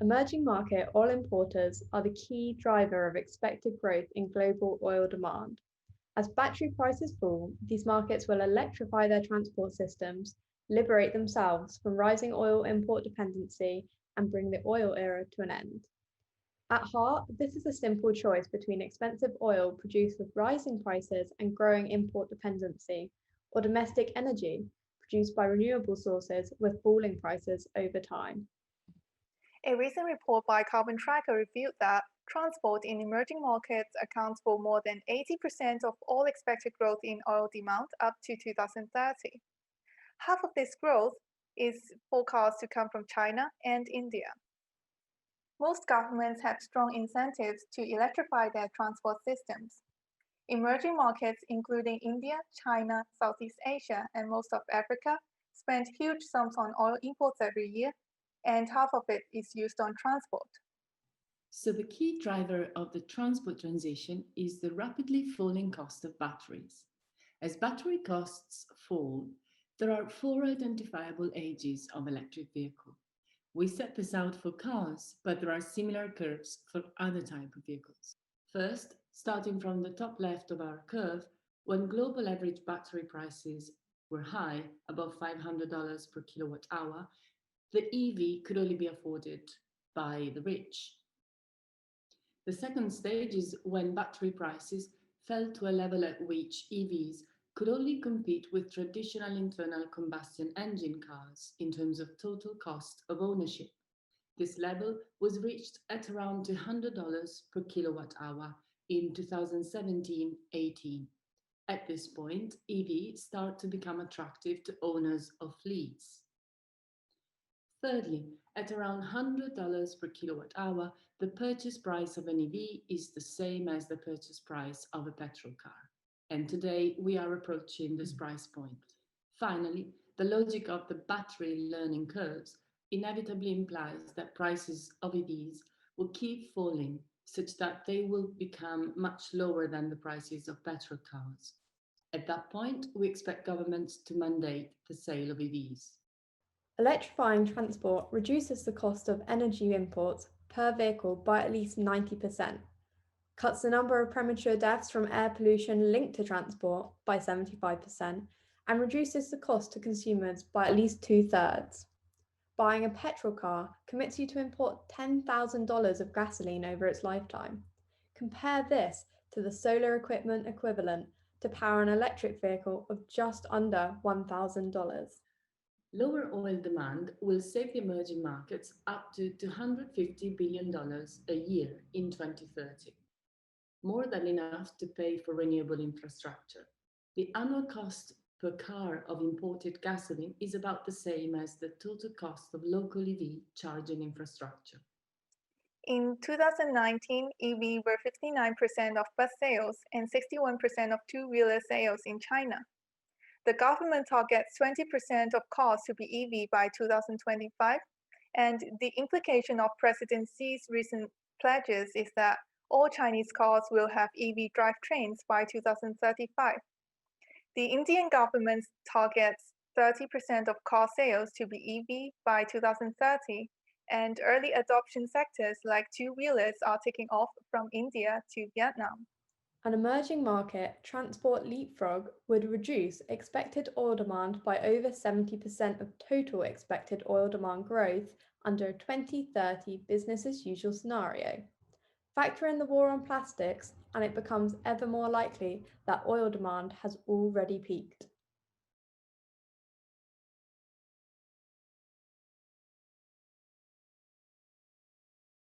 Emerging market oil importers are the key driver of expected growth in global oil demand. As battery prices fall, these markets will electrify their transport systems, liberate themselves from rising oil import dependency, and bring the oil era to an end. At heart, this is a simple choice between expensive oil produced with rising prices and growing import dependency, or domestic energy produced by renewable sources with falling prices over time. A recent report by Carbon Tracker revealed that transport in emerging markets accounts for more than 80% of all expected growth in oil demand up to 2030. Half of this growth is forecast to come from China and India. Most governments have strong incentives to electrify their transport systems. Emerging markets, including India, China, Southeast Asia, and most of Africa, spend huge sums on oil imports every year, and half of it is used on transport. So the key driver of the transport transition is the rapidly falling cost of batteries. As battery costs fall, there are four identifiable ages of electric vehicle. We set this out for cars, but there are similar curves for other types of vehicles. First, starting from the top left of our curve, when global average battery prices were high, above $500 per kilowatt hour, the EV could only be afforded by the rich. The second stage is when battery prices fell to a level at which EVs could only compete with traditional internal combustion engine cars in terms of total cost of ownership. This level was reached at around $200 per kilowatt hour in 2017-18. At this point, EVs start to become attractive to owners of fleets. Thirdly, at around $100 per kilowatt hour, the purchase price of an EV is the same as the purchase price of a petrol car. And today we are approaching this price point. Finally, the logic of the battery learning curves inevitably implies that prices of EVs will keep falling such that they will become much lower than the prices of petrol cars. At that point, we expect governments to mandate the sale of EVs. Electrifying transport reduces the cost of energy imports per vehicle by at least 90%, cuts the number of premature deaths from air pollution linked to transport by 75%, and reduces the cost to consumers by at least 2/3. Buying a petrol car commits you to import $10,000 of gasoline over its lifetime. Compare this to the solar equipment equivalent to power an electric vehicle of just under $1,000. Lower oil demand will save the emerging markets up to $250 billion a year in 2030, more than enough to pay for renewable infrastructure. The annual cost per car of imported gasoline is about the same as the total cost of local EV charging infrastructure. In 2019, EV were 59% of bus sales and 61% of two-wheeler sales in China. The government targets 20% of cars to be EV by 2025, and the implication of President Xi's recent pledges is that all Chinese cars will have EV drivetrains by 2035. The Indian government targets 30% of car sales to be EV by 2030, and early adoption sectors like two-wheelers are taking off from India to Vietnam. An emerging market, transport leapfrog, would reduce expected oil demand by over 70% of total expected oil demand growth under a 2030 business as usual scenario. Factor in the war on plastics, and it becomes ever more likely that oil demand has already peaked.